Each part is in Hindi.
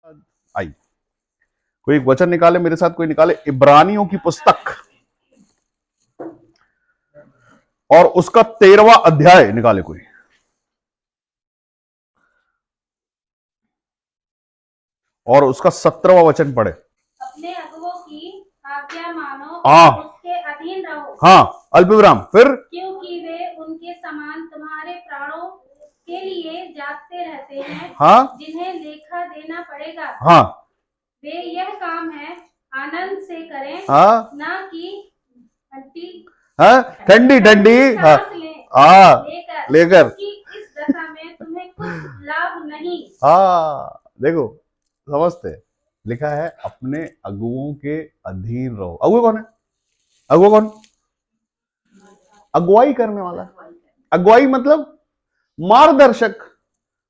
आई कोई एक वचन निकाले मेरे साथ, कोई निकाले इब्रानियों की पुस्तक और उसका 13वां अध्याय निकाले कोई, और उसका 17वां वचन पढ़े। अपने अगुवों की आज्ञा मानो हाँ, और उसके अधीन रहो। हाँ, अल्पविराम, फिर क्योंकि वे उनके समान तुम्हारे प्राणों के लिए जागते रहते हैं। हाँ, जिन्हें लेखा देना पड़ेगा। हाँ, वे यह काम है आनंद से करें, हाँ, ना कि हाँ, ठंडी ठंडी हाँ, हाँ, लेकर इस दशा में तुम्हें कुछ लाभ नहीं। हाँ, देखो समझते, लिखा है अपने अगुओं के अधीन रहो। अगुआ कौन है? अगुआ कौन? अगुवाई करने वाला। अगुवाई मतलब मार्गदर्शक।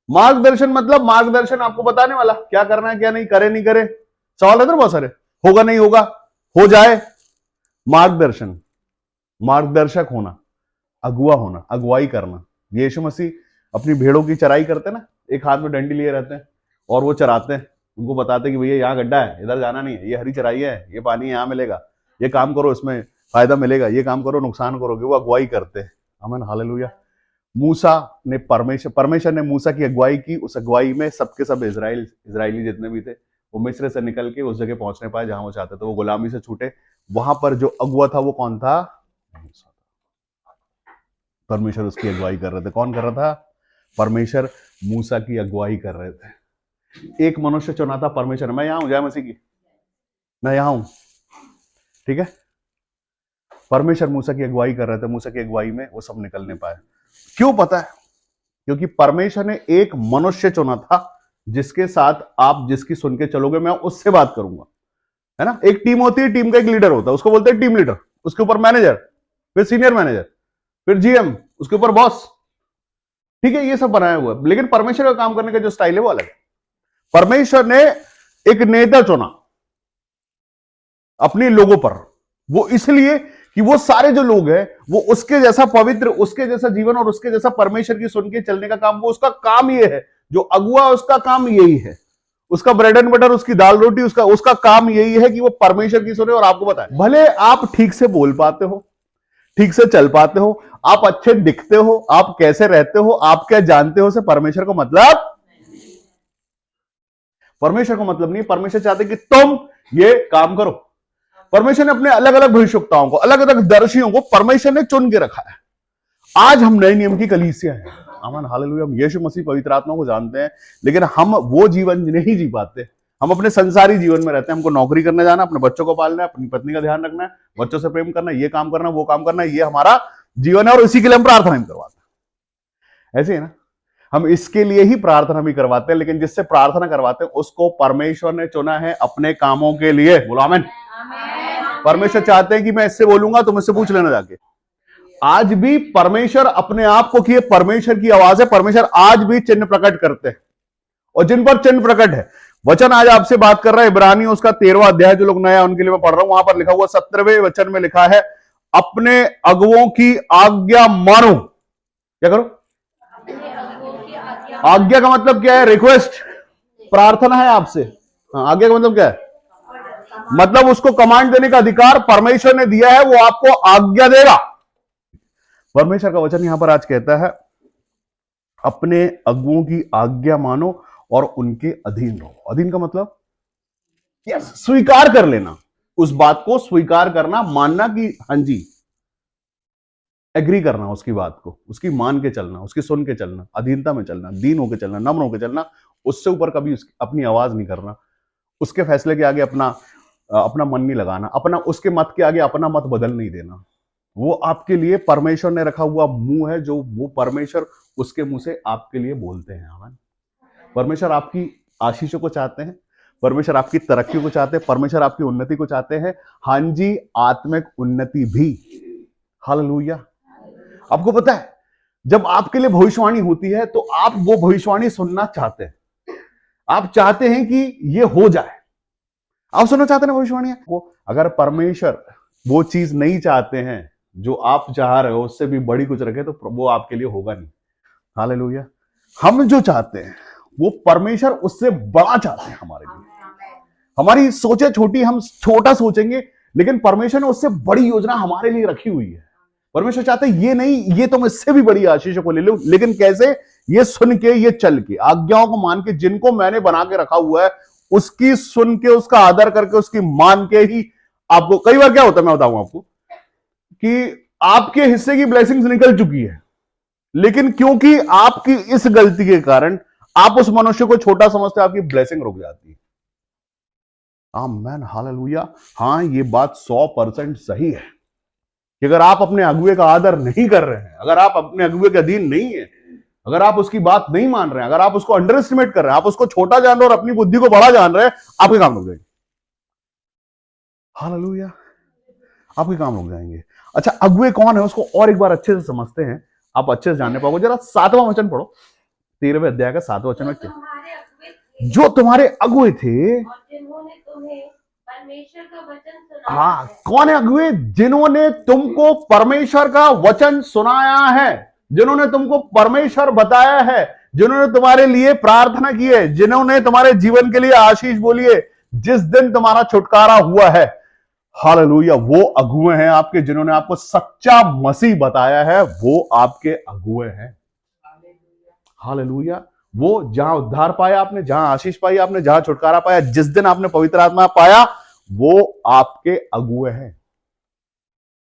मार्गदर्शन मतलब मार्गदर्शन आपको बताने वाला, क्या करना है क्या नहीं, करे नहीं करे। सवाल है ना बहुत सारे, होगा नहीं होगा, हो जाए। मार्गदर्शन, मार्गदर्शक होना, अगुआ होना, अगुवाई करना। यीशु मसीह अपनी भेड़ों की चराई करते ना, एक हाथ में डंडी लिए रहते हैं और वो चराते हैं, उनको बताते हैं कि भैया यहाँ गड्ढा है, इधर जाना नहीं है, ये हरी चराई है, ये पानी यहाँ मिलेगा, ये काम करो इसमें फायदा मिलेगा, ये काम करो नुकसान करोगे। वो अगुवाई करते हैं। आमीन, हालेलुया। मूसा ने परमेश्वर ने मूसा की अगुवाई की। उस अगुवाई में सबके सब इजरायली जितने भी थे वो मिस्र से निकल के उस जगह पहुंचने पाए जहां वो चाहते थे, वो गुलामी से छूटे। वहां पर जो अगुआ था वो कौन था? परमेश्वर उसकी अगुवाई कर रहे थे। कौन कर रहा था? परमेश्वर मूसा की अगुवाई कर रहे थे। एक मनुष्य चुना था परमेश्वर, मैं यहां हूं, जय मसीह की, मैं यहां हूं, ठीक है। परमेश्वर मूसा की अगुवाई कर रहे थे, मूसा की अगुवाई में वो सब निकलने पाए। क्यों पता है? क्योंकि परमेश्वर ने एक मनुष्य चुना था जिसके साथ आप जिसकी सुन के चलोगे मैं उससे बात करूंगा, है ना। एक टीम होती है, टीम का एक लीडर होता है, उसको बोलते हैं टीम लीडर, उसके ऊपर मैनेजर, फिर सीनियर मैनेजर, फिर जीएम, उसके ऊपर बॉस, ठीक है। ये सब बनाया हुआ है, लेकिन परमेश्वर का काम करने का जो स्टाइल है वो अलग है। परमेश्वर ने एक नेता चुना अपने लोगों पर, वो इसलिए कि वो सारे जो लोग हैं वो उसके जैसा पवित्र, उसके जैसा जीवन और उसके जैसा परमेश्वर की सुन के चलने का काम, वो उसका काम ये है। जो अगुआ उसका काम यही है, उसका ब्रेड एंड बटर, उसकी दाल रोटी, उसका काम यही है कि वो परमेश्वर की सुने और आपको बताए। भले आप ठीक से बोल पाते हो, ठीक से चल पाते हो, आप अच्छे दिखते हो, आप कैसे रहते हो, आप क्या जानते हो, से परमेश्वर को मतलब, परमेश्वर को मतलब नहीं। परमेश्वर चाहते कि तुम ये काम करो। परमेश्वर ने अपने अलग अलग भविष्यवक्ताओं को, अलग अलग दर्शियों को परमेश्वर ने चुन के रखा है। आज हम नए नियम की कलीसिया है। आमीन, हालेलुया। हम यीशु मसीह पवित्र आत्मा को जानते हैं, लेकिन हम वो जीवन नहीं जी पाते। हम अपने संसारी जीवन में रहते हैं। हमको नौकरी करने जाना, अपने बच्चों को पालना है, अपनी पत्नी का ध्यान रखना है, बच्चों से प्रेम करना है, ये काम करना, वो काम करना है, ये हमारा जीवन है और इसी के लिए हम प्रार्थना भी करवाते हैं। ऐसे है ना, हम इसके लिए ही प्रार्थना भी करवाते हैं, लेकिन जिससे प्रार्थना करवाते हैं उसको परमेश्वर ने चुना है अपने कामों के लिए। बोलो आमीन। परमेश्वर चाहते हैं कि मैं इससे बोलूंगा तो मुझसे पूछ लेना जाके। आज भी परमेश्वर अपने आप को, कि परमेश्वर की आवाज है, परमेश्वर आज भी चिन्ह प्रकट करते हैं, और जिन पर चिन्ह प्रकट है। वचन आज आपसे बात कर रहा है इब्रानी उसका 13वां अध्याय, जो लोग नया उनके लिए मैं पढ़ रहा हूं। वहां पर लिखा हुआ 17वें वचन में लिखा है, अपने अगुओं की आज्ञा मानो। क्या करो? आज्ञा का मतलब क्या है? रिक्वेस्ट, प्रार्थना है आपसे। हाँ, आज्ञा का मतलब क्या है? मतलब उसको कमांड देने का अधिकार परमेश्वर ने दिया है, वो आपको आज्ञा देगा। परमेश्वर का वचन यहां पर आज कहता है, अपने अगुओं की आज्ञा मानो और उनके अधीन रहो। अधीन का मतलब यस, स्वीकार कर लेना, उस बात को स्वीकार करना, मानना कि हाँ जी, एग्री करना उसकी बात को, उसकी मान के चलना, उसकी सुन के चलना, अधीनता में चलना, दीन होकर चलना, नम्र होकर चलना, उससे ऊपर कभी अपनी आवाज नहीं करना, उसके फैसले के आगे अपना मन नहीं लगाना, अपना उसके मत के आगे अपना मत बदल नहीं देना। वो आपके लिए परमेश्वर ने रखा हुआ मुंह है, जो वो परमेश्वर उसके मुंह से आपके लिए बोलते हैं। आमीन। परमेश्वर आपकी आशीषों को चाहते हैं, परमेश्वर आपकी तरक्की को चाहते हैं, परमेश्वर आपकी उन्नति को चाहते हैं। हाँ जी, आत्मिक उन्नति भी। हालेलुया। आपको पता है, जब आपके लिए भविष्यवाणी होती है तो आप वो भविष्यवाणी सुनना चाहते हैं, आप चाहते हैं कि ये हो जाए, आप सुनना चाहते हैं ना भविष्यवाणी। वो अगर परमेश्वर वो चीज नहीं चाहते हैं जो आप चाह रहे हो, उससे भी बड़ी कुछ रखे, तो वो आपके लिए होगा नहीं। हालेलुया। हम जो चाहते हैं वो परमेश्वर उससे बड़ा चाहते हैं हमारे लिए। हमारी सोचे छोटी, हम छोटा सोचेंगे, लेकिन परमेश्वर ने उससे बड़ी योजना हमारे लिए रखी हुई है। परमेश्वर चाहते हैं ये नहीं, ये तुम इससे भी बड़ी आशीषों को ले लो, लेकिन कैसे? ये सुन के, ये चल के, आज्ञाओं को मान के, जिनको मैंने बना के रखा हुआ है उसकी सुन के, उसका आदर करके, उसकी मान के ही आपको। कई बार क्या होता है, मैं बताऊं आपको, कि आपके हिस्से की ब्लेसिंग्स निकल चुकी है, लेकिन क्योंकि आपकी इस गलती के कारण आप उस मनुष्य को छोटा समझते, आपकी ब्लेसिंग रुक जाती है। आमीन, हालेलुया। हाँ, ये बात 100% सही है कि अगर आप अपने अगुए का आदर नहीं कर रहे हैं, अगर आप अपने अगुए के अधीन नहीं है, अगर आप उसकी बात नहीं मान रहे हैं, अगर आप उसको अंडर एस्टिमेट कर रहे हैं, आप उसको छोटा जान रहे हैं और अपनी बुद्धि को बड़ा जान रहे हैं, आपके काम रुक जाएंगे। हालेलुया, आपके काम रुक जाएंगे। अच्छा, अगुए कौन है उसको और एक बार अच्छे से समझते हैं, आप अच्छे से जानने पाओगे। जरा 7वां वचन पढ़ो, 13वें अध्याय का 7वां वचन में क्या? जो तुम्हारे अगुए थे, जिन्होंने तुम्हें परमेश्वर का वचन सुनाया। हाँ, कौन है अगुए? जिन्होंने तुमको परमेश्वर का वचन सुनाया है, जिन्होंने तुमको परमेश्वर बताया है, जिन्होंने तुम्हारे लिए प्रार्थना की है, जिन्होंने तुम्हारे जीवन के लिए आशीष बोली है, जिस दिन तुम्हारा छुटकारा हुआ है। हालेलुया, वो अगुए हैं आपके, जिन्होंने आपको सच्चा मसीह बताया है, वो आपके अगुए हैं। हालेलुया, वो जहां उद्धार पाया आपने, जहां आशीष पाई आपने, जहां छुटकारा पाया, जिस दिन आपने पवित्र आत्मा पाया, वो आपके अगुए हैं।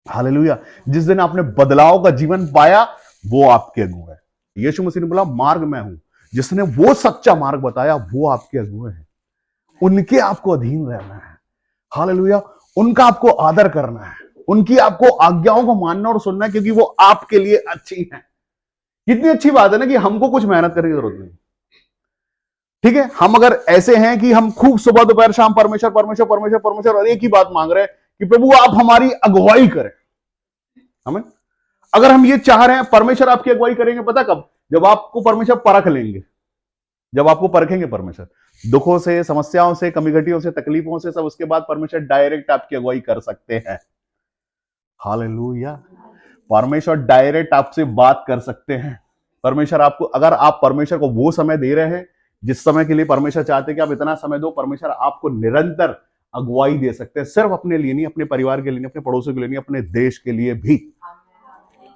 हालेलुया, जिस दिन आपने बदलाव का जीवन पाया, वो आपके अगुए हैं। यीशु मसीह ने बोला, मार्ग मैं हूं। जिसने वो सच्चा मार्ग बताया, वो आपके अगुए हैं। उनके आपको अधीन रहना है। हालेलुया, उनका आपको आदर करना है, उनकी आपको आज्ञाओं को मानना और सुनना है, क्योंकि वो आपके लिए अच्छी है। कितनी अच्छी बात है ना कि हमको कुछ मेहनत करने की जरूरत नहीं। ठीक है, हम अगर ऐसे हैं कि हम खूब सुबह दोपहर शाम परमेश्वर परमेश्वर परमेश्वर परमेश्वर और एक ही बात मांग रहे हैं कि प्रभु आप हमारी अगुवाई करें। हमें अगर हम ये चाह रहे हैं, परमेश्वर आपकी अगुवाई करेंगे, पता कब? जब आपको परमेश्वर परख लेंगे, जब आपको परखेंगे परमेश्वर, दुखों से, समस्याओं से, कमी घटियों से, तकलीफों से, सब उसके बाद परमेश्वर डायरेक्ट आपकी अगुवाई कर सकते हैं। हालेलुया, परमेश्वर डायरेक्ट आपसे बात कर सकते हैं। परमेश्वर आपको, अगर आप परमेश्वर को वो समय दे रहे हैं जिस समय के लिए परमेश्वर चाहते हैं कि आप इतना समय दो, परमेश्वर आपको निरंतर अगुवाई दे सकते हैं। सिर्फ अपने लिए नहीं, अपने परिवार के लिए नहीं, अपने पड़ोसियों के लिए नहीं, अपने देश के लिए भी।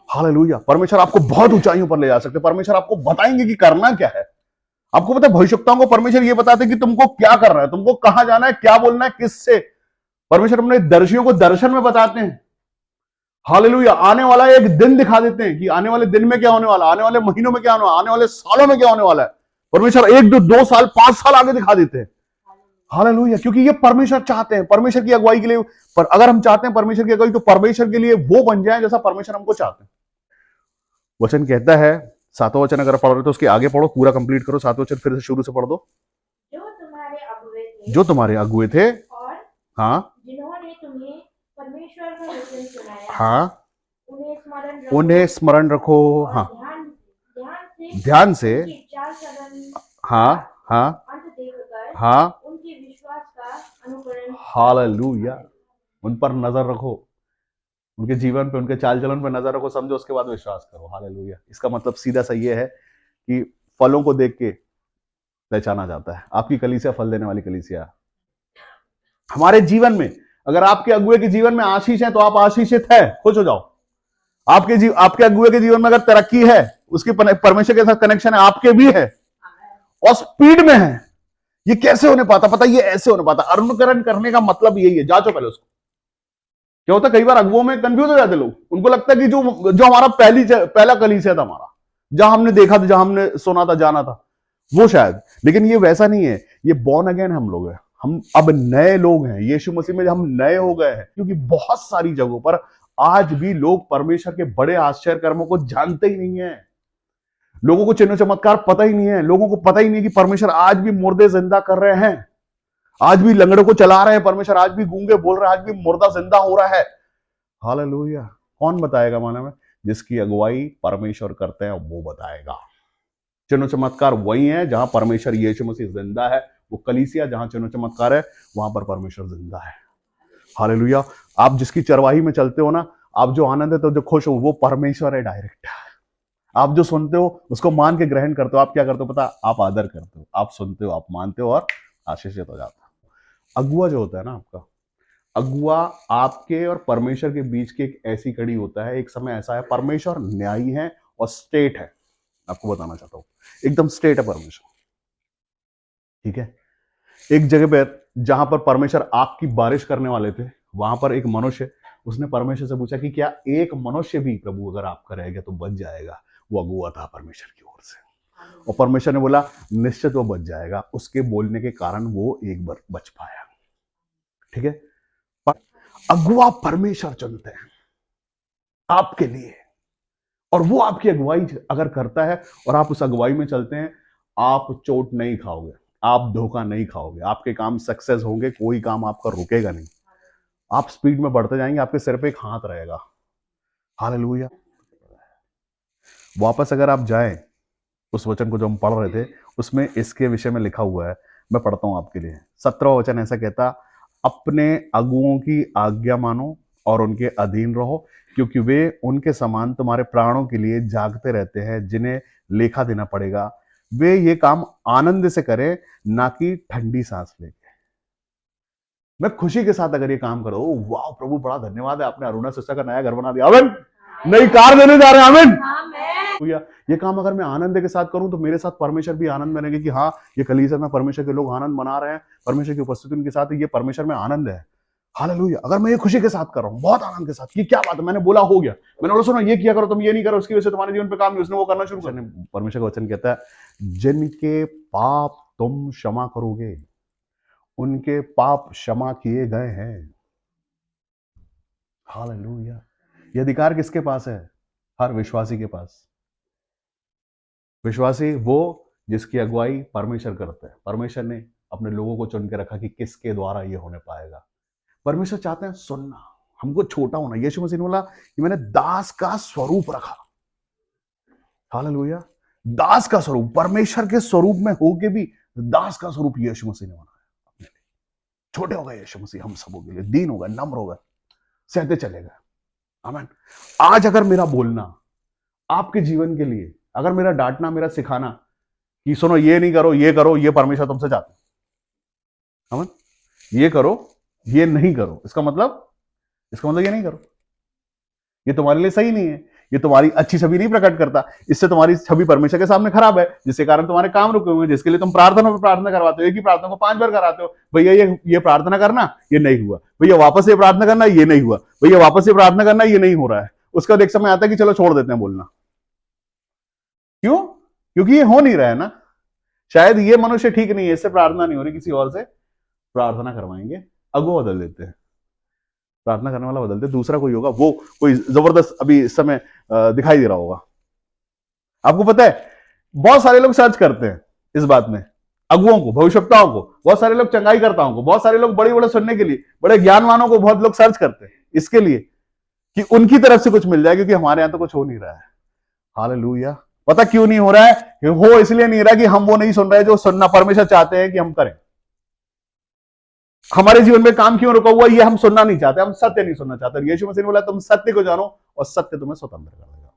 हालेलुया, परमेश्वर आपको बहुत ऊंचाइयों पर ले जा सकते हैं। परमेश्वर आपको बताएंगे कि करना क्या है। आपको पता है, भविष्यवक्ताओं को परमेश्वर ये बताते हैं कि तुमको क्या करना है, तुमको कहां जाना है, क्या बोलना है, किससे। परमेश्वर अपने दर्शियों को दर्शन में बताते हैं। हालेलुया, आने वाला एक दिन दिखा देते हैं कि आने वाले दिन में क्या होने वाला, आने वाले महीनों में क्या होने वाला, आने वाले सालों में क्या होने वाला है। परमेश्वर 1 2 साल 5 साल आगे दिखा देते हैं। हालेलुया, क्योंकि ये परमेश्वर चाहते हैं, परमेश्वर की अगुवाई के लिए। पर अगर हम चाहते हैं परमेश्वर की अगुवाई, तो परमेश्वर के लिए वो बन जाए जैसा परमेश्वर हमको चाहते हैं। वचन कहता है, 7वां वचन अगर पढ़ रहे तो उसके आगे पढ़ो, पूरा कंप्लीट करो। 7वां वचन फिर से शुरू से पढ़ दो। जो तुम्हारे अगुए थे, जो तुम्हारे अगुए थे, और हाँ, जिन्होंने तुम्हें परमेश्वर का वचन सुनाया, हाँ, उन्हें स्मरण रखो, उन्हें स्मरण रखो। और हाँ, ध्यान से, उनकी चाल चलन हाँ, हाँ, अंत देखकर हाँ, उनके विश्वास का अनुकरण। हालेलुया, उन पर नजर रखो, उनके जीवन पे, उनके चाल चलन पे नजर रखो, समझो, उसके बाद विश्वास करो। हालेलुया, इसका मतलब सीधा सा ये है कि फलों को देख के पहचाना जाता है। आपकी कलीसिया फल देने वाली कलीसिया। हमारे जीवन में अगर आपके अगुए के जीवन में आशीष है, तो आप आशीषित है, खुश हो जाओ। आपके अगुए के जीवन में अगर तरक्की है, उसकी परमेश्वर के साथ कनेक्शन है, आपके भी है, और स्पीड में है। ये कैसे होने पाता? पता, ये ऐसे होने पाता। अनुकरण करने का मतलब यही है। जांचो पहले उसको। क्या होता है, कई बार अगुओं में कंफ्यूज हो जाते लोग। उनको लगता है कि जो हमारा पहला कलीसिया था, हमारा जहां हमने देखा था, जहां हमने सुना था, जाना था, वो शायद। लेकिन ये वैसा नहीं है। ये बॉर्न अगेन हम लोग हैं। हम अब नए लोग हैं यीशु मसीह में, हम नए हो गए हैं। क्योंकि बहुत सारी जगहों पर आज भी लोग परमेश्वर के बड़े आश्चर्य कर्मों को जानते ही नहीं है। लोगों को चिन्ह चमत्कार पता ही नहीं है। लोगों को पता ही नहीं कि परमेश्वर आज भी मुर्दे जिंदा कर रहे हैं, आज भी लंगड़ों को चला रहे हैं परमेश्वर, आज भी गूंगे बोल रहे हैं, आज भी मुर्दा जिंदा हो रहा है। हालेलुया, कौन बताएगा? माना में जिसकी अगुवाई परमेश्वर करते हैं वो बताएगा। चिन्ह चमत्कार वही है जहां परमेश्वर यीशु मसीह जिंदा है। वो कलीसिया जहां चिन्ह चमत्कार है, वहां पर परमेश्वर जिंदा है। हालेलुया, आप जिसकी चरवाही में चलते हो ना, आप जो आनंद है, तो जो खुश हो, वो परमेश्वर है डायरेक्ट। आप जो सुनते हो उसको मान के ग्रहण करते हो। आप क्या करते हो पता? आप आदर करते हो, आप सुनते हो, आप मानते हो और आशीषित हो जाते हो। अगुआ जो होता है ना आपका, अगुआ आपके और परमेश्वर के बीच की एक ऐसी कड़ी होता है। एक समय ऐसा है, परमेश्वर न्यायी है और स्टेट है। आपको बताना चाहता हूं, एकदम स्टेट है परमेश्वर, ठीक है। एक जगह पर जहां पर परमेश्वर आग की बारिश करने वाले थे, वहां पर एक मनुष्य, उसने परमेश्वर से पूछा कि क्या एक मनुष्य भी प्रभु अगर आपका रहेगा तो बच जाएगा। वो अगुआ था परमेश्वर की ओर से, और परमेश्वर ने बोला निश्चित वो बच जाएगा। उसके बोलने के कारण वो एक बार बच पाया, ठीक है। पर अगुआ परमेश्वर चुनते हैं आपके लिए, और वो आपकी अगुवाई अगर करता है और आप उस अगुवाई में चलते हैं, आप चोट नहीं खाओगे, आप धोखा नहीं खाओगे, आपके काम सक्सेस होंगे, कोई काम आपका रुकेगा नहीं, आप स्पीड में बढ़ते जाएंगे, आपके सिर पे एक हाथ रहेगा। हालेलुया। वापस अगर आप जाएं उस वचन को जो हम पढ़ रहे थे, उसमें इसके विषय में लिखा हुआ है, मैं पढ़ता हूं आपके लिए। 17वां वचन ऐसा कहता, अपने अगुओं की आज्ञा मानो और उनके अधीन रहो, क्योंकि वे उनके समान तुम्हारे प्राणों के लिए जागते रहते हैं, जिन्हें लेखा देना पड़ेगा। वे ये काम आनंद से करें, ना कि ठंडी सांस लेके। मैं खुशी के साथ अगर ये काम करो, वाह प्रभु बड़ा धन्यवाद है, आपने अरुणा सिस्टर का नया घर बना दिया, आमीन। नई कार देने जा रहे हैं, आमीन। ये काम अगर मैं आनंद के साथ करूं तो मेरे साथ परमेश्वर भी आनंद बनेंगे कि हाँ, ये कलीसिया में परमेश्वर के लोग आनंद मना रहे हैं, परमेश्वर की उपस्थिति उनके साथ है, ये परमेश्वर में आनंद है। हालेलुया। अगर मैं ये खुशी के साथ कर रहा हूं, बहुत आनंद के साथ, कि क्या बात है, मैंने बोला हो गया, मैंने बोला सुनो ये किया करो, तुम ये नहीं करो, उसकी वजह से तुम्हारे जीवन पे काम नहीं, उसने वो करना शुरू कर। परमेश्वर का वचन कहता है जिनके पाप तुम क्षमा करोगे उनके पाप क्षमा किए गए हैं। हालेलुया। ये अधिकार किसके पास है? हर विश्वासी के पास। विश्वासी वो जिसकी अगुवाई परमेश्वर करता है। परमेश्वर ने अपने लोगों को चुन के रखा कि किसके द्वारा ये होने पाएगा। परमेश्वर चाहते हैं सुनना, हमको छोटा होना। यीशु मसीह ने बोला कि मैंने दास का स्वरूप रखा। हालेलुया। दास का स्वरूप, परमेश्वर के स्वरूप में होके भी दास का स्वरूप यीशु मसीह ने बनाया। छोटे हो गए यीशु मसीह हम सबों के लिए, दीन हो गए, नम्र हो गए, सहते चले गए। आमीन। आज अगर मेरा बोलना आपके जीवन के लिए, अगर मेरा डांटना, मेरा सिखाना कि सुनो ये नहीं करो, ये करो, ये परमेश्वर तुमसे चाहते हैं, आमीन, ये करो, ये नहीं करो, इसका मतलब ये नहीं करो, ये तुम्हारे लिए सही नहीं है, ये तुम्हारी अच्छी छवि नहीं प्रकट करता, इससे तुम्हारी छवि परमेश्वर के सामने खराब है, जिसके कारण तुम्हारे काम रुके हुए हैं, जिसके लिए तुम प्रार्थना पर प्रार्थना करवाते हो, एक ही प्रार्थना को 5 बार कराते हो। भैया ये प्रार्थना करना, ये नहीं हुआ, भैया वापस ये प्रार्थना करना, ये नहीं हुआ, भैया वापस ये प्रार्थना करना, ये नहीं हो रहा है। उसका एक समय आता है कि चलो छोड़ देते हैं बोलना। क्यों? क्योंकि ये हो नहीं रहा है ना। शायद ये मनुष्य ठीक नहीं है, इससे प्रार्थना नहीं हो रही, किसी और से प्रार्थना करवाएंगे, अगुआ बदल देते हैं, प्रार्थना करने वाला बदलते, दूसरा कोई होगा, वो कोई जबरदस्त अभी इस समय दिखाई दे रहा होगा। आपको पता है बहुत सारे लोग सर्च करते हैं इस बात में, अगुओं को, भविष्यवक्ताओं को, बहुत सारे लोग चंगाई करताओं को, बहुत सारे लोग बड़े बड़े सुनने के लिए, बड़े ज्ञानवानों को बहुत लोग सर्च करते हैं इसके लिए कि उनकी तरफ से कुछ मिल जाए, क्योंकि हमारे यहां तो कुछ हो नहीं रहा है। हालेलुया। पता क्यों नहीं हो रहा है? हो इसलिए नहीं रहा कि हम वो नहीं सुन रहे जो सुनना परमेश्वर चाहते हैं कि हम करें। हमारे जीवन में काम क्यों रुका हुआ? ये हम सुनना नहीं चाहते, हम सत्य नहीं सुनना चाहते। यीशु मसीह ने बोला तुम सत्य को जानो और सत्य तुम्हें स्वतंत्र कर देगा।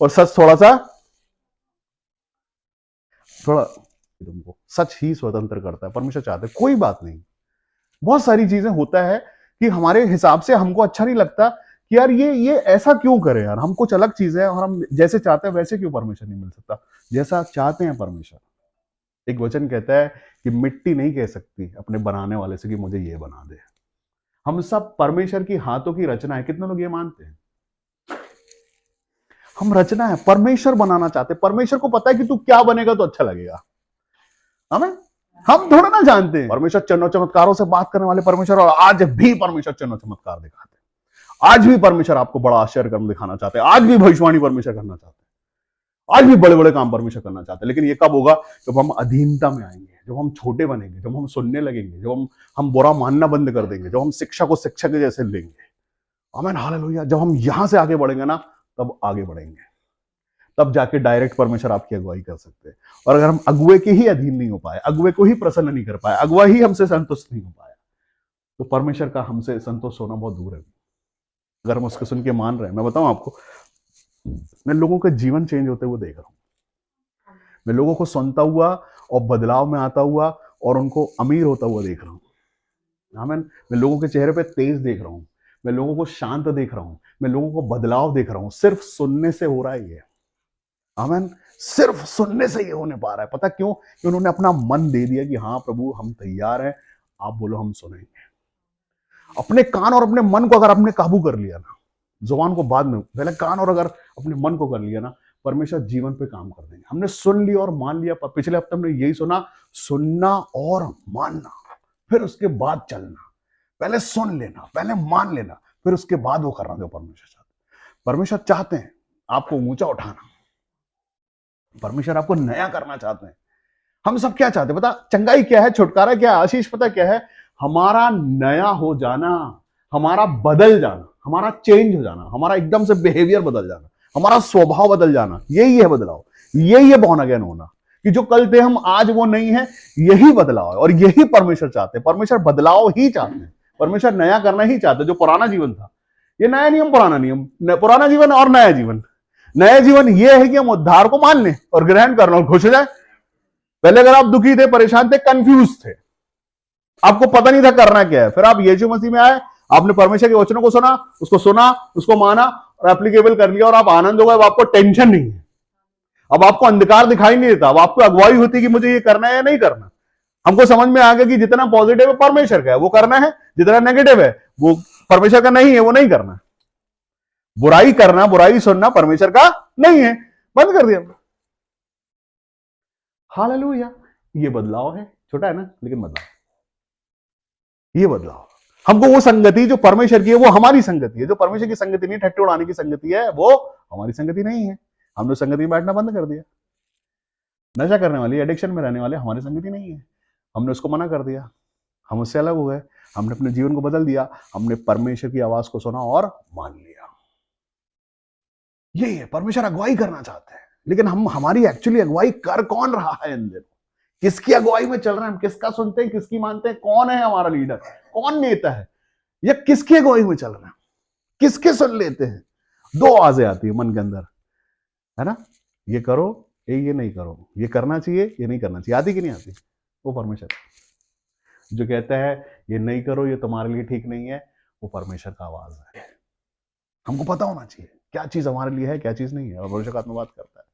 और सच थोड़ा तुमको सच ही स्वतंत्र करता है, परमेश्वर चाहते हैं। कोई बात नहीं, बहुत सारी चीजें होता है कि हमारे हिसाब से हमको अच्छा नहीं लगता कि यार ये ऐसा क्यों करे, यार हम कुछ अलग चीजें हैं और हम जैसे चाहते हैं वैसे क्यों परमेश्वर नहीं मिल सकता जैसा चाहते हैं परमेश्वर। एक वचन कहता है कि मिट्टी नहीं कह सकती अपने बनाने वाले से कि मुझे ये बना दे। हम सब परमेश्वर की हाथों की रचना है। कितने लोग ये मानते हैं? हम रचना है, परमेश्वर बनाना चाहते हैं। परमेश्वर को पता है कि तू क्या बनेगा तो अच्छा लगेगा। हमें हम थोड़ा ना जानते हैं। परमेश्वर चिन्ह चमत्कारों से बात करने वाले परमेश्वर, और आज भी परमेश्वर चिन्ह चमत्कार दिखाते हैं। आज भी परमेश्वर आपको बड़ा आश्चर्य कर्म दिखाना चाहते हैं। आज भी भविष्यवाणी परमेश्वर करना चाहते हैं। आज भी बड़े बड़े काम परमेश्वर करना चाहते हैं। लेकिन ये कब होगा? जब हम अधीनता में आएंगे, जब हम छोटे बनेंगे, जब हम सुनने लगेंगे, जब हम बुरा मानना बंद कर देंगे, जब हम शिक्षा को शिक्षा के जैसे लेंगे। आमीन, हालेलुया। जब हम यहां से आगे बढ़ेंगे ना, तब आगे बढ़ेंगे, तब जाके डायरेक्ट परमेश्वर आपकी अगुवाई कर सकते हैं। और अगर हम अगुए के ही अधीन नहीं हो पाए, अगुए को ही प्रसन्न नहीं कर पाए, अगुआ ही हमसे संतुष्ट नहीं हो पाया, तो परमेश्वर का हमसे संतुष्ट होना बहुत दूर है। अगर हम उसको सुन के मान रहे हैं, मैं बताऊं आपको, मैं लोगों के जीवन चेंज होते हुए देख रहा हूं। मैं लोगों को सुनता हुआ और बदलाव में आता हुआ और उनको अमीर होता हुआ देख रहा हूं। आमीन। मैं लोगों के चेहरे पे तेज देख रहा हूं। मैं लोगों को शांत देख रहा हूं। मैं लोगों को बदलाव देख रहा हूं। सिर्फ सुनने से हो रहा है ये। आमीन। सिर्फ सुनने से ये होने पा रहा है। पता क्यों? कि उन्होंने अपना मन दे दिया कि हाँ प्रभु हम तैयार हैं, आप बोलो हम सुनेंगे। अपने कान और अपने मन को अगर आपने काबू कर लिया ना, जुबान को बाद में, पहले कान और अगर अपने मन को कर लिया ना, परमेश्वर जीवन पे काम कर देंगे। हमने सुन लिया और मान लिया। पिछले हफ्ते हमने यही सुना, सुनना और मानना, फिर उसके बाद चलना। पहले सुन लेना, पहले मान लेना, फिर उसके बाद वो करना जो परमेश्वर चाहते। परमेश्वर चाहते हैं आपको ऊंचा उठाना। परमेश्वर आपको नया करना चाहते हैं। हम सब क्या चाहते हैं पता? चंगाई क्या है, छुटकारा क्या है, आशीष पता क्या है? हमारा नया हो जाना, हमारा बदल जाना, हमारा चेंज हो जाना, हमारा एकदम से बिहेवियर बदल जाना, हमारा स्वभाव बदल जाना। यही है बदलाव, यही है बॉर्न अगेन होना। कि जो कल थे हम आज वो नहीं है, यही बदलाव है। और यही परमेश्वर चाहते हैं। परमेश्वर बदलाव ही चाहते हैं। परमेश्वर नया करना ही चाहते हैं। जो पुराना जीवन था, ये नया नियम, पुराना नियम, पुराना जीवन और नया जीवन। नया जीवन ये है कि हम उद्धार को मान लें और ग्रहण करना और खुश हो जाए। पहले अगर आप दुखी थे, परेशान थे, कंफ्यूज थे, आपको पता नहीं था करना क्या है, फिर आप यीशु मसीह में आए, आपने परमेश्वर के वचनों को सुना, उसको माना और एप्लीकेबल कर लिया और आप आनंद हो गए। अब आपको टेंशन नहीं है। अब आपको अंधकार दिखाई नहीं देता। अब आपको अगुवाई होती है कि मुझे ये करना है या नहीं करना। हमको समझ में आ गया कि जितना पॉजिटिव है परमेश्वर का है वो करना है, जितना नेगेटिव है वो परमेश्वर का नहीं है, वो नहीं करना। बुराई करना, बुराई सुनना परमेश्वर का नहीं है, बंद कर दिया। हालेलुया। ये बदलाव है, छोटा है ना, लेकिन बदलाव। ये बदलाव हमको वो संगति जो परमेश्वर की है वो हमारी संगति है। जो परमेश्वर की संगति नहीं, ठट्टे उड़ाने की संगति है, वो हमारी संगति नहीं है। हमने संगति में बैठना बंद कर दिया। नशा करने वाली, एडिक्शन में रहने वाले हमारी संगति नहीं है। हमने उसको मना कर दिया, हम उससे अलग हो गए। हमने अपने जीवन को बदल दिया। हमने परमेश्वर की आवाज को सुना और मान लिया। यही है, परमेश्वर अगुवाई करना चाहते हैं, लेकिन हम हमारी एक्चुअली अगुवाई कर कौन रहा है इन दिनों? किसकी अगुवाई में चल रहे हैं हम? किसका सुनते हैं, किसकी मानते हैं? कौन है हमारा लीडर, कौन नेता है, या किसकी अगुवाई में चल रहे हैं? किसके सुन लेते हैं? दो आवाजें आती है मन के अंदर, है ना, ये करो, ये नहीं करो, ये करना चाहिए, ये नहीं करना चाहिए। आती कि नहीं आती? वो परमेश्वर जो कहता है ये नहीं करो, ये तुम्हारे लिए ठीक नहीं है, वो परमेश्वर का आवाज है। हमको पता होना चाहिए क्या चीज हमारे लिए है, क्या चीज नहीं है, और परमेश्वर का आत्मा बात करता है।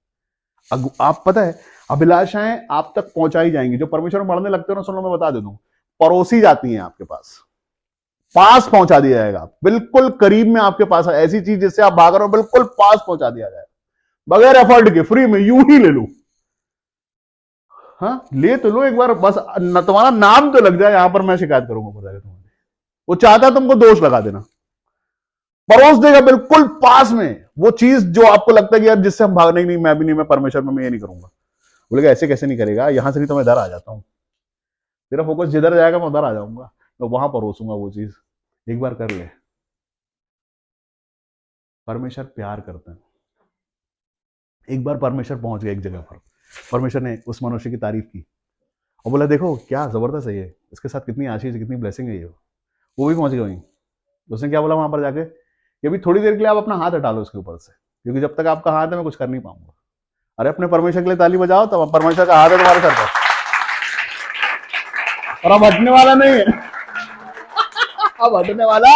आप पता है, अभिलाषाएं आप तक पहुंचाई जाएंगी। जो परमेश्वर में बढ़ने लगते हो ना, सुनो मैं बता देता हूं, पड़ोसी जाती हैं आपके पास पहुंचा दिया जाएगा। बिल्कुल करीब में आपके पास है ऐसी चीज जिससे आप भाग रहे हो, बिल्कुल पास पहुंचा दिया जाएगा, बगैर एफर्ट के, फ्री में, यूं ही ले लो। हाँ, ले तो लो एक बार, बस तुम्हारा नाम तो लग जाए यहां पर, मैं शिकायत करूंगा बताया तुम्हारी। वो चाहता है तुमको दोष लगा देना, परोस देगा बिल्कुल पास में वो चीज जो आपको लगता है कि यार जिससे हम भागने नहीं, मैं भी नहीं, मैं परमेश्वर में, मैं ये नहीं करूंगा। बोलेगा ऐसे कैसे नहीं करेगा, यहां से नहीं तो मैं इधर आ जाता हूं। तेरा फोकस जिधर जाएगा मैं उधर आ जाऊंगा, मैं वहां परोसूंगा वो चीज। एक बार कर ले। परमेश्वर प्यार करते हैं। एक बार परमेश्वर पहुंच गया एक जगह पर, परमेश्वर ने उस मनुष्य की तारीफ की और बोला देखो क्या जबरदस्त है ये, इसके साथ कितनी आशीष, कितनी ब्लेसिंग है ये। वो भी पहुंच गया वहीं। उसने क्या बोला वहां पर जाके, कि अभी थोड़ी देर के लिए आप अपना हाथ हटा लो उसके ऊपर से, क्योंकि जब तक आपका हाथ है मैं कुछ कर नहीं पाऊंगा। अरे अपने परमेश्वर के लिए ताली बजाओ, तब परमेश्वर का हाथ है तुम्हारे सर पर, और अब हटने वाला नहीं है। अब हटने वाला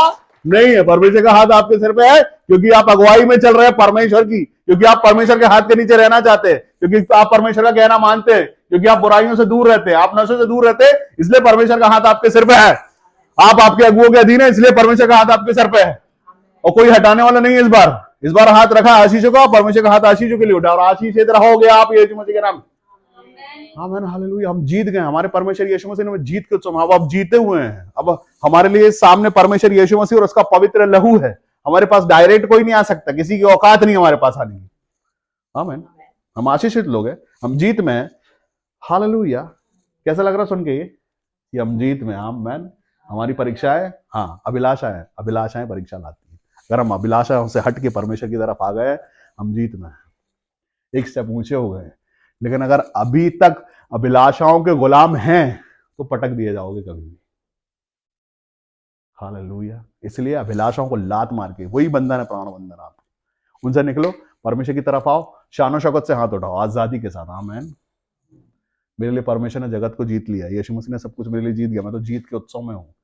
नहीं है। परमेश्वर का हाथ आपके सिर पे है, क्योंकि आप अगुवाई में चल रहे हैं परमेश्वर की, क्योंकि आप परमेश्वर के हाथ के नीचे रहना चाहते हैं, क्योंकि आप परमेश्वर का कहना मानते हैं, क्योंकि आप बुराइयों से दूर रहते हैं, आप नशे से दूर रहते हैं, इसलिए परमेश्वर का हाथ आपके सिर पे है। आप आपके अगुओं के अधीन है, इसलिए परमेश्वर का हाथ आपके सर पे है, और कोई हटाने वाला नहीं है। इस बार हाथ रखा आशीषों का, परमेश्वर का हाथ आशीषों के लिए उठा, और आशीष इधर हो गया आप यीशु मसीह के नाम। आमीन, हालेलुया। हम जीत गए, हमारे परमेश्वर यीशु मसीह ने जीत के उत्सव, अब जीते हुए हैं। अब हमारे लिए सामने परमेश्वर यीशु मसीह और उसका पवित्र लहू है। हमारे पास डायरेक्ट कोई नहीं आ सकता, किसी की औकात नहीं हमारे पास आने की। आमीन, हम आशीषित लोग हैं, हम जीत में हैं। हालेलुया। कैसा लग रहा सुन के ये कि हम जीत में? आमीन। हमारी परीक्षाएं, हाँ अभिलाषाएं परीक्षा लाती है। अगर हम अभिलाषाओं से हट के परमेश्वर की तरफ आ गए, हम जीत में हैं, एक स्टेप ऊंचे हो गए। लेकिन अगर अभी तक अभिलाषाओं के गुलाम हैं तो पटक दिए जाओगे कभी भी। हालेलुया। इसलिए अभिलाषाओं को लात मार के, वही बंधन है, प्राण बंधन, आप उनसे निकलो, परमेश्वर की तरफ आओ, शानो शौकत से हाथ उठाओ, आजादी के साथ। आमीन। मेरे लिए परमेश्वर ने जगत को जीत लिया, यीशु मसीह ने सब कुछ मेरे लिए जीत गया, मैं तो जीत के उत्सव में हूँ।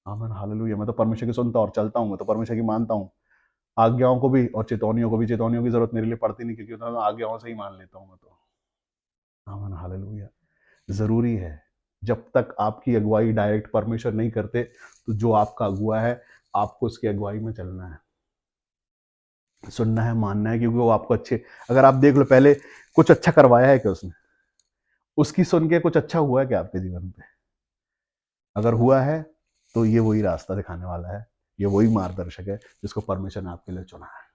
आमीन, हालेलुया। मैं तो परमेश्वर की सुनता और चलता हूँ, मैं तो परमेश्वर की मानता हूँ, आज्ञाओं को भी और चेतावनियों को भी। चेतावनियों की जरूरत मेरे लिए पड़ती नहीं, क्योंकि मैं आज्ञाओं से ही मान लेता हूँ मैं तो। आमीन, हालेलुया। जरूरी है, जब तक आपकी अगुवाई डायरेक्ट परमेश्वर नहीं करते, तो जो आपका अगुआ है आपको उसकी अगुवाई में चलना है, सुनना है, मानना है, क्योंकि वो आपको अच्छे, अगर आप देख लो पहले कुछ अच्छा करवाया है क्या उसने, उसकी सुन के कुछ अच्छा हुआ है क्या आपके जीवन पे? अगर हुआ है तो ये वही रास्ता दिखाने वाला है, ये वही मार्गदर्शक है जिसको परमेश्वर ने आपके लिए चुना है।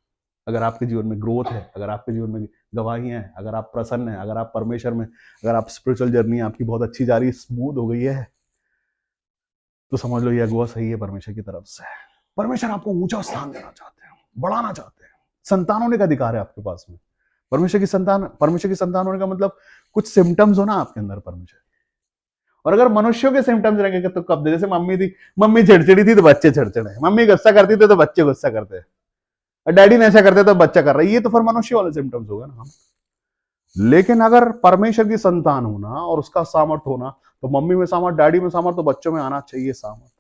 अगर आपके जीवन में ग्रोथ है, अगर आपके जीवन में गवाहियां हैं, अगर आप प्रसन्न हैं, अगर आप परमेश्वर में, अगर आप स्पिरिचुअल जर्नी आपकी बहुत अच्छी जा रही है, स्मूथ हो गई है, तो समझ लो ये अगुआ सही है परमेश्वर की तरफ से। परमेश्वर आपको ऊंचा स्थान देना चाहते हैं, बढ़ाना चाहते हैं। संतान होने का अधिकार है आपके पास में। परमेश्वर की संतान होने का मतलब कुछ सिम्टम्स हो ना आपके अंदर परमेश्वर। और अगर मनुष्यों के सिम्टम्स रहेंगे तो कब दे, जैसे मम्मी चिड़चिड़ी थी तो बच्चे चिड़चिड़े, मम्मी गुस्सा करती थी तो बच्चे गुस्सा करते, और डैडी ने ऐसा करते तो बच्चा कर रहा है, ये तो फिर मनुष्य वाले सिम्टम्स हो गए ना। लेकिन अगर परमेश्वर की संतान होना और उसका सामर्थ होना, तो मम्मी में सामर्थ, डैडी में सामर्थ, तो बच्चों में आना चाहिए सामर्थ।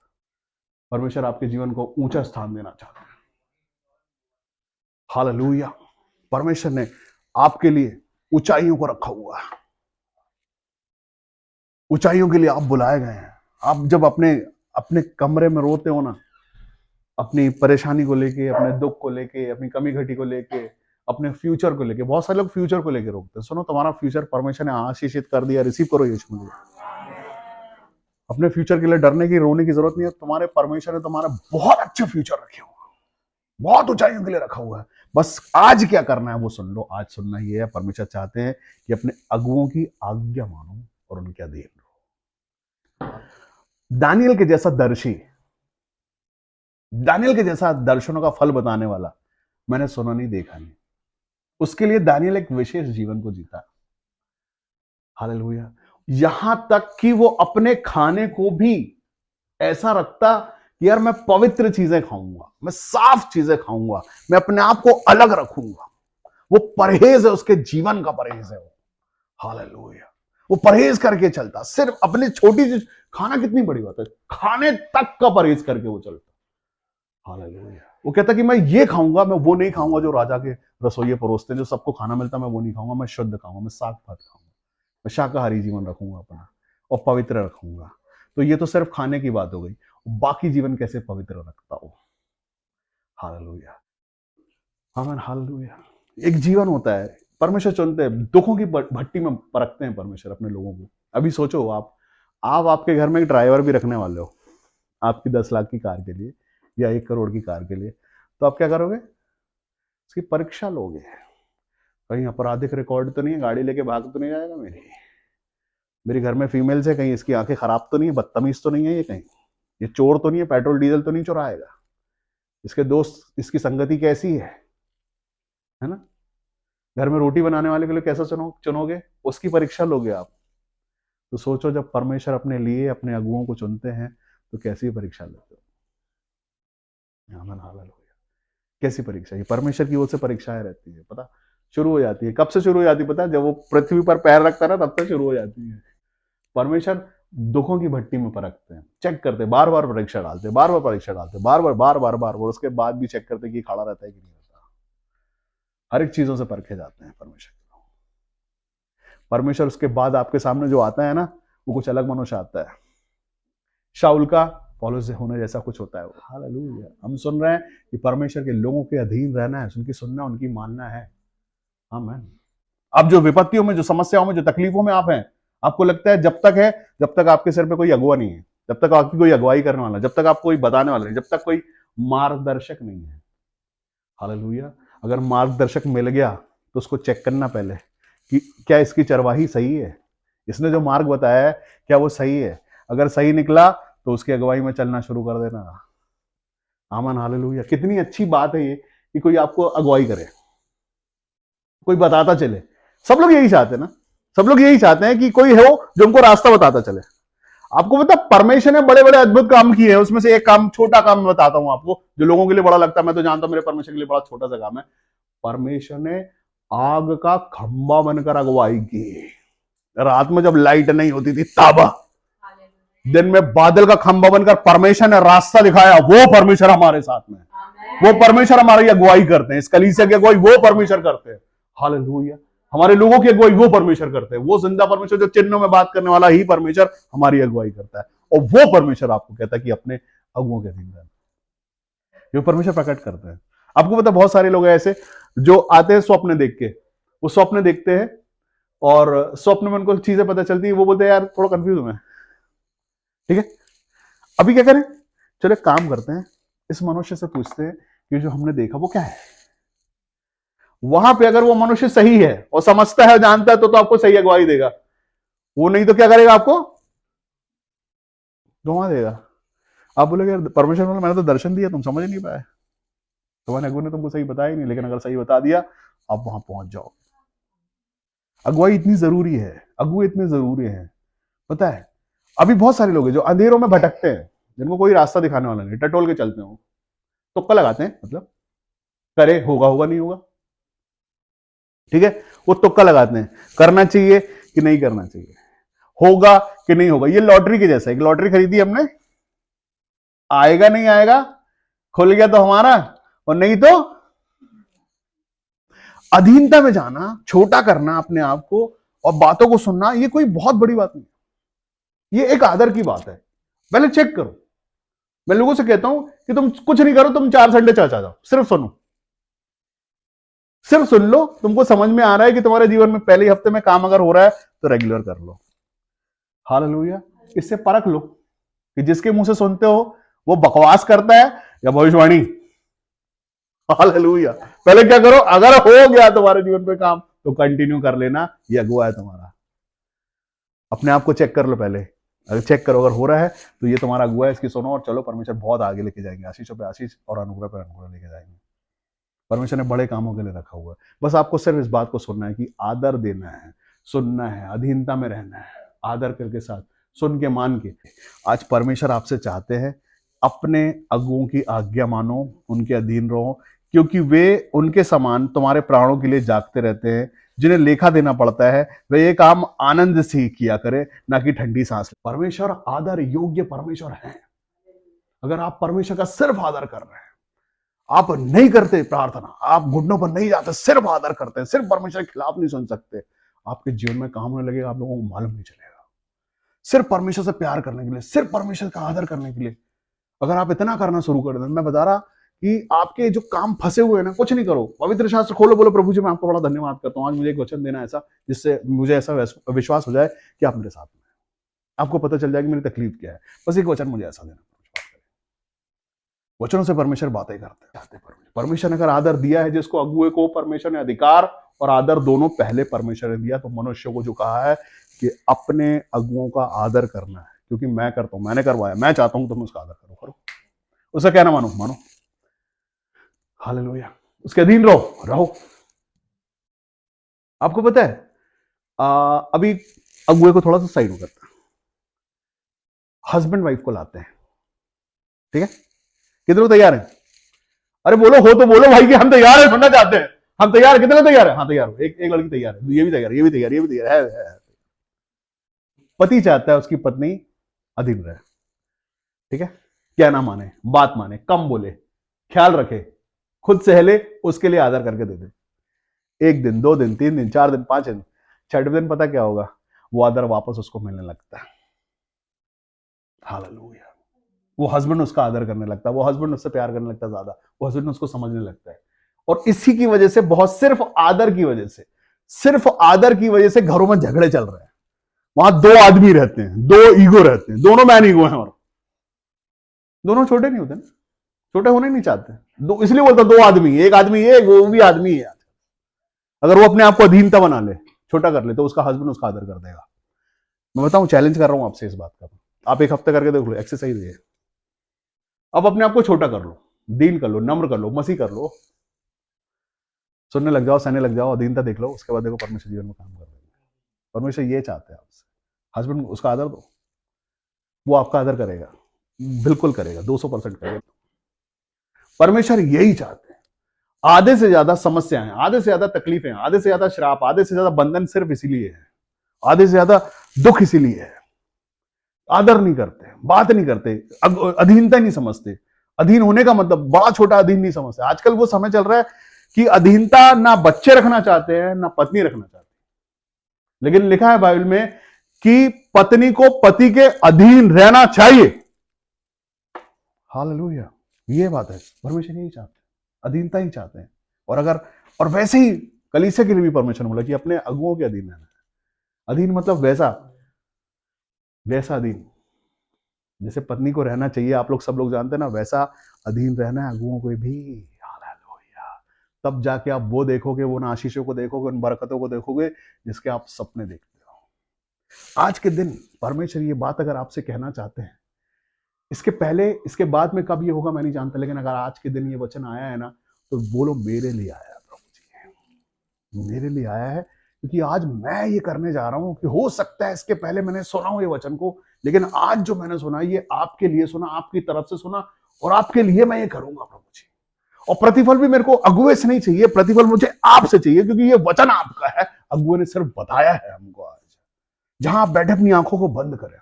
परमेश्वर आपके जीवन को ऊंचा स्थान देना चाहता है। हालेलुया। परमेश्वर ने आपके लिए ऊंचाइयों को रखा हुआ है, ऊंचाइयों के लिए आप बुलाए गए हैं। आप जब अपने अपने कमरे में रोते हो ना, अपनी परेशानी को लेके, अपने दुख को लेके, अपनी कमी घटी को लेके, अपने फ्यूचर को लेके, बहुत सारे लोग फ्यूचर को लेके रोकते हैं। सुनो, तुम्हारा फ्यूचर परमेश्वर ने आशीषित कर दिया, रिसीव करो यीशु मसीह। अपने फ्यूचर के लिए डरने की, रोने की जरूरत नहीं है। तुम्हारे परमेश्वर ने तुम्हारे बहुत अच्छे फ्यूचर रखे हुए, बहुत ऊंचाइयों के लिए रखा हुआ है। बस आज क्या करना है वो सुन लो। आज सुनना ये है, परमेश्वर चाहते हैं कि अपने अगुओं की आज्ञा मानो और उनके अधीन रहो। दानियल के जैसा दर्शी, दानियल के जैसा दर्शनों का फल बताने वाला मैंने सुना नहीं, देखा नहीं। उसके लिए दानियल एक विशेष जीवन को जीता। हालेलुया। यहां तक कि वो अपने खाने को भी ऐसा रखता कि यार मैं पवित्र चीजें खाऊंगा, मैं साफ चीजें खाऊंगा, मैं अपने आप को अलग रखूंगा। वो परहेज है, उसके जीवन का परहेज है वो। हालेलुया। वो परहेज करके चलता, सिर्फ अपनी छोटी चीज, खाना कितनी बड़ी बात है, खाने तक का परहेज करके वो चलता। हालेलुया। वो कहता कि मैं ये खाऊंगा, मैं वो नहीं खाऊंगा जो राजा के रसोइये परोसते हैं, जो सबको खाना मिलता, मैं वो नहीं खाऊंगा, मैं शुद्ध खाऊंगा, मैं साग भात खाऊंगा, मैं शाकाहारी जीवन रखूंगा अपना और पवित्र रखूंगा। तो ये तो सिर्फ खाने की बात हो गई, बाकी जीवन कैसे पवित्र रखता हो। हालेलुया। आमीन, हालेलुया। एक जीवन होता है, परमेश्वर चुनते हैं, दुखों की भट्टी में परखते हैं परमेश्वर अपने लोगों को। अभी सोचो, आप आपके घर में एक ड्राइवर भी रखने वाले हो, आपकी 10 लाख की कार के लिए या 1 करोड़ की कार के लिए, तो आप क्या करोगे? उसकी परीक्षा लोगे। कहीं आपराधिक रिकॉर्ड तो नहीं है, गाड़ी लेके भाग तो नहीं जाएगा मेरे घर में फीमेल्स है, कहीं इसकी आंखें खराब तो नहीं है, बदतमीज तो नहीं है, ये कहीं ये चोर तो नहीं है, पेट्रोल डीजल तो नहीं चुराएगा, इसके दोस्त, इसकी संगति कैसी है ना? घर में रोटी बनाने वाले के लिए कैसा चुनोगे? उसकी परीक्षा लोगे आप। तो सोचो, जब परमेश्वर अपने लिए अपने अगुओं को चुनते हैं तो कैसी परीक्षा लेते हो। आमीन, हालेलुया। कैसी परीक्षा? ये परमेश्वर की ओर से परीक्षाएं रहती है, पता शुरू हो जाती है। कब से शुरू हो जाती है पता है? जब वो पृथ्वी पर पैर रखता है ना, तब से शुरू हो जाती है। परमेश्वर दुखों की भट्टी में परखते हैं, चेक करते हैं, बार बार परीक्षा डालते हैं, बार बार परीक्षा डालते हैं, बार बार बार बार बार, और उसके बाद भी चेक करते हैं कि खड़ा रहता है कि नहीं रहता। हर एक चीजों से परखे जाते हैं परमेश्वर। परमेश्वर उसके बाद आपके सामने जो आता है ना, वो कुछ अलग मनुष्य आता है। शाऊल का पौलुस से होने जैसा कुछ होता है। हालेलुया। हम सुन रहे हैं कि परमेश्वर के लोगों के अधीन रहना है, उनकी सुनना, उनकी मानना है। आमीन। अब जो विपत्तियों में, जो समस्याओं में, जो तकलीफों में आप हैं, आपको लगता है जब तक आपके सिर पे कोई अगुआ नहीं है, जब तक आपकी कोई अगुवाई करने वाला, जब तक आपको कोई बताने वाला नहीं, जब तक कोई मार्गदर्शक नहीं है। हालेलुया। अगर मार्गदर्शक मिल गया तो उसको चेक करना पहले कि क्या इसकी चरवाही सही है, इसने जो मार्ग बताया है क्या वो सही है। अगर सही निकला तो उसकी अगुवाई में चलना शुरू कर देना। आमीन, हालेलुया। कितनी अच्छी बात है ये कि कोई आपको अगुवाई करे, कोई बताता चले। सब लोग यही चाहते हैं ना, सब लोग यही चाहते हैं कि कोई हो जो उनको रास्ता बताता चले। आपको पता, परमेश्वर ने बड़े बड़े अद्भुत काम किए हैं, उसमें से एक काम, छोटा काम बताता हूं आपको, जो लोगों के लिए बड़ा लगता है। मैं तो जानता हूं मेरे परमेश्वर के लिए बड़ा छोटा सा काम है, परमेश्वर ने आग का खंबा बनकर अगुवाई की। रात में जब लाइट नहीं होती थी तब, दिन में बादल का खंबा बनकर परमेश्वर ने रास्ता दिखाया। वो परमेश्वर हमारे साथ में, वो परमेश्वर हमारी अगुवाई करते हैं। इस कलीसिया की अगुवाई वो परमेश्वर करते हैं। हालेलुया। हमारे लोगों की अगुवाई वो परमेश्वर करते हैं। वो जिंदा परमेश्वर जो चिन्हों में बात करने वाला ही परमेश्वर हमारी अगुवाई करता है। और वो परमेश्वर आपको कहता है कि अपने अगुओं के अधीन रहना। जो परमेश्वर प्रकट करते हैं। आपको पता, बहुत सारे लोग ऐसे जो आते हैं स्वप्न देख के, वो स्वप्न देखते हैं और स्वप्न में उनको चीजें पता चलती है, वो बोलते हैं यार थोड़ा कंफ्यूज हूं मैं। ठीक है, अभी क्या करें? चलो एक काम करते हैं, इस मनुष्य से पूछते हैं कि जो हमने देखा वो क्या है। वहां पे अगर वो मनुष्य सही है और समझता है, जानता है, तो आपको सही अगुवाई देगा। वो नहीं तो क्या करेगा? आपको घुमा देगा। आप बोलोगे परमेश्वर बोला मैंने तो दर्शन दिया, तुम समझ नहीं पाए, तुम्हारे अगुआ ने तुमको सही बताया ही नहीं। लेकिन अगर सही बता दिया, आप वहां पहुंच जाओ। अगुवाई इतनी जरूरी है, अगुए इतने जरूरी हैं। पता है, अभी बहुत सारे लोग हैं जो अंधेरों में भटकते हैं, जिनको कोई रास्ता दिखाने वाला नहीं, टटोल के चलते हो, तुक्का लगाते हैं, मतलब करे होगा होगा नहीं होगा। ठीक है, वो तुक्का लगाते हैं, करना चाहिए कि नहीं करना चाहिए, होगा कि नहीं होगा। ये लॉटरी के जैसा है। एक लॉटरी खरीदी हमने, आएगा नहीं आएगा, खुल गया तो हमारा, और नहीं तो अधीनता में जाना, छोटा करना अपने आप को और बातों को सुनना, ये कोई बहुत बड़ी बात नहीं, ये एक आदर की बात है। पहले चेक करो। मैं लोगों से कहता हूं कि तुम कुछ नहीं करो, तुम 4 संडे चर्च आ जाओ, सिर्फ सुनो, सिर्फ सुन लो। तुमको समझ में आ रहा है कि तुम्हारे जीवन में पहले हफ्ते में काम अगर हो रहा है तो रेगुलर कर लो। हालेलुया। इससे परख लो कि जिसके मुंह से सुनते हो वो बकवास करता है या भविष्यवाणी। हालेलुया। पहले क्या करो, अगर हो गया तुम्हारे जीवन पे काम तो कंटिन्यू कर लेना, ये अगुआ है तुम्हारा। अपने आप को चेक कर लो पहले। अगर चेक करो, अगर हो रहा है तो ये तुम्हारा अगुआ है, इसकी सुनो और चलो। परमेश्वर बहुत आगे लेके जाएंगे, आशीषों पे आशीष और अनुग्रह पे अनुग्रह लेके जाएंगे। परमेश्वर ने बड़े कामों के लिए रखा हुआ है। बस आपको सिर्फ इस बात को सुनना है कि आदर देना है, सुनना है, अधीनता में रहना है, आदर करके साथ सुन के मान के। आज परमेश्वर आपसे चाहते हैं अपने अगुओं की आज्ञा मानो, उनके अधीन रहो, क्योंकि वे उनके समान तुम्हारे प्राणों के लिए जागते रहते हैं। जिन्हें लेखा देना पड़ता है वे ये काम आनंद से ही किया करे, ना कि ठंडी सांस। परमेश्वर आदर योग्य परमेश्वर है। अगर आप परमेश्वर का सिर्फ आदर कर रहे हैं, आप नहीं करते प्रार्थना, आप घुटनों पर नहीं जाते, सिर्फ आदर करते हैं, सिर्फ परमेश्वर के खिलाफ नहीं सुन सकते, आपके जीवन में काम होने लगेगा, आप लोगों को मालूम नहीं चलेगा। सिर्फ परमेश्वर से प्यार करने के लिए, सिर्फ परमेश्वर का आदर करने के लिए अगर आप इतना करना शुरू कर दें, मैं बता रहा कि आपके जो काम फंसे हुए हैं ना, कुछ नहीं करो, पवित्र शास्त्र खोलो, बोलो प्रभु जी मैं आपको बड़ा धन्यवाद करता हूँ, आज मुझे एक वचन देना ऐसा जिससे मुझे ऐसा विश्वास हो जाए कि आप मेरे साथ में, आपको पता चल जाए कि मेरी तकलीफ क्या है, बस एक वचन मुझे ऐसा देना। वचनों से परमेश्वर बातें करते हैं। परमेश्वर ने अगर आदर दिया है जिसको, अगुए को, परमेश्वर ने अधिकार और आदर दोनों पहले परमेश्वर ने दिया। तो मनुष्य को जो कहा है कि अपने अगुओं का आदर करना है, क्योंकि मैं करता हूं, मैंने करवाया, मैं चाहता हूं तुम उसका आदर करो, करो, उसका कहना मानो, मानो। हालेलुया। उसके अधीन रहो। आपको पता है अभी अगुए को थोड़ा सा साइड हो करता है, हस्बैंड वाइफ को लाते हैं, ठीक है, कितने लोग तैयार हैं? अरे बोलो, हो तो बोलो भाई कि हम तैयार हैं, सुनना चाहते हैं। हम तैयार, कितने लोग तैयार है? हाँ तैयार हो। एक लड़की तैयार है, ये भी तैयार, ये भी तैयार, ये भी तैयार है। पति चाहता है उसकी पत्नी अधीन रहे, ठीक है, क्या ना माने, बात माने, कम बोले, ख्याल रखे, खुद सहले, उसके लिए आदर करके दे दे। 1 दिन, 2 दिन, 3 दिन, 4 दिन, 5 दिन, 6वें दिन पता क्या होगा? वो आदर वापस उसको मिलने लगता है। हालेलुया। वो हस्बैंड उसका आदर करने लगता है, वो हस्बैंड उससे प्यार करने लगता है ज्यादा, वो हस्बैंड उसको समझने लगता है। और इसी की वजह से, बहुत सिर्फ आदर की वजह से, सिर्फ आदर की वजह से घरों में झगड़े चल रहे हैं। वहां 2 आदमी रहते हैं, 2 ईगो रहते हैं, दोनों मैन ईगो हैं, और दोनों छोटे नहीं होते ना, छोटे होने नहीं चाहते। दो, इसलिए बोलता 2 आदमी, एक आदमी है, वो भी आदमी है। अगर वो अपने आप को अधीनता बना ले, छोटा कर ले, तो उसका हस्बैंड उसका आदर कर देगा। मैं बताऊं, चैलेंज कर रहा हूं आपसे इस बात का, आप 1 हफ्ते करके देख लो, एक्सरसाइज है। अब अपने आप को छोटा कर लो, दीन कर लो, नम्र कर लो, मसीह कर लो, सुनने लग जाओ, सहने लग जाओ, अधीनता देख लो, उसके बाद देखो परमेश्वर जीवन में काम कर देंगे। परमेश्वर ये चाहते हैं आपसे, हस्बैंड उसका आदर दो, वो आपका आदर करेगा, बिल्कुल करेगा, 200% करेगा। परमेश्वर यही चाहते हैं, आधे से ज्यादा समस्याएं, आधे से ज्यादा तकलीफें, आधे से ज्यादा श्राप, आधे से ज्यादा बंधन सिर्फ इसीलिए है, आधे से ज्यादा दुख इसीलिए है। आदर नहीं करते, बात नहीं करते, अधीनता नहीं समझते। अधीन होने का मतलब बड़ा छोटा अधीन नहीं समझते। आजकल वो समय चल रहा है कि अधीनता ना बच्चे रखना चाहते हैं ना पत्नी रखना चाहते हैं, लेकिन लिखा है बाइबल में कि पत्नी को पति के अधीन रहना चाहिए। हालेलुया, ये बात है। परमेश्वर यही चाहते हैं, अधीनता ही चाहते हैं। और वैसे ही कलीसिया के लिए भी परमेश्वर ने बोला कि अपने अगुओं के अधीन रहना है। अधीन मतलब वैसा अधीन जैसे पत्नी को रहना चाहिए, आप लोग सब लोग जानते हैं ना, वैसा अधीन रहना है अगुओं को भी। हालेलुया, तब जाके आप वो देखोगे, वो उन आशीषों को देखोगे, उन बरकतों को देखोगे जिसके आप सपने देखते हो। आज के दिन परमेश्वर ये बात अगर आपसे कहना चाहते हैं, इसके पहले इसके बाद में कब ये होगा मैं नहीं जानता, लेकिन अगर आज के दिन ये वचन आया है ना, तो बोलो मेरे लिए आया है प्रभु जी, मेरे लिए आया है, क्योंकि आज मैं ये करने जा रहा हूं। कि हो सकता है इसके पहले मैंने सुना हो ये वचन को, लेकिन आज जो मैंने सुना ये आपके लिए सुना, आपकी तरफ से सुना, और आपके लिए मैं ये करूंगा प्रभु जी। और प्रतिफल भी मेरे को अगुए से नहीं चाहिए, प्रतिफल मुझे आपसे चाहिए, क्योंकि ये वचन आपका है। अगुए ने सिर्फ बताया है हमको। आज जहां आप बैठे अपनी आंखों को बंद करें,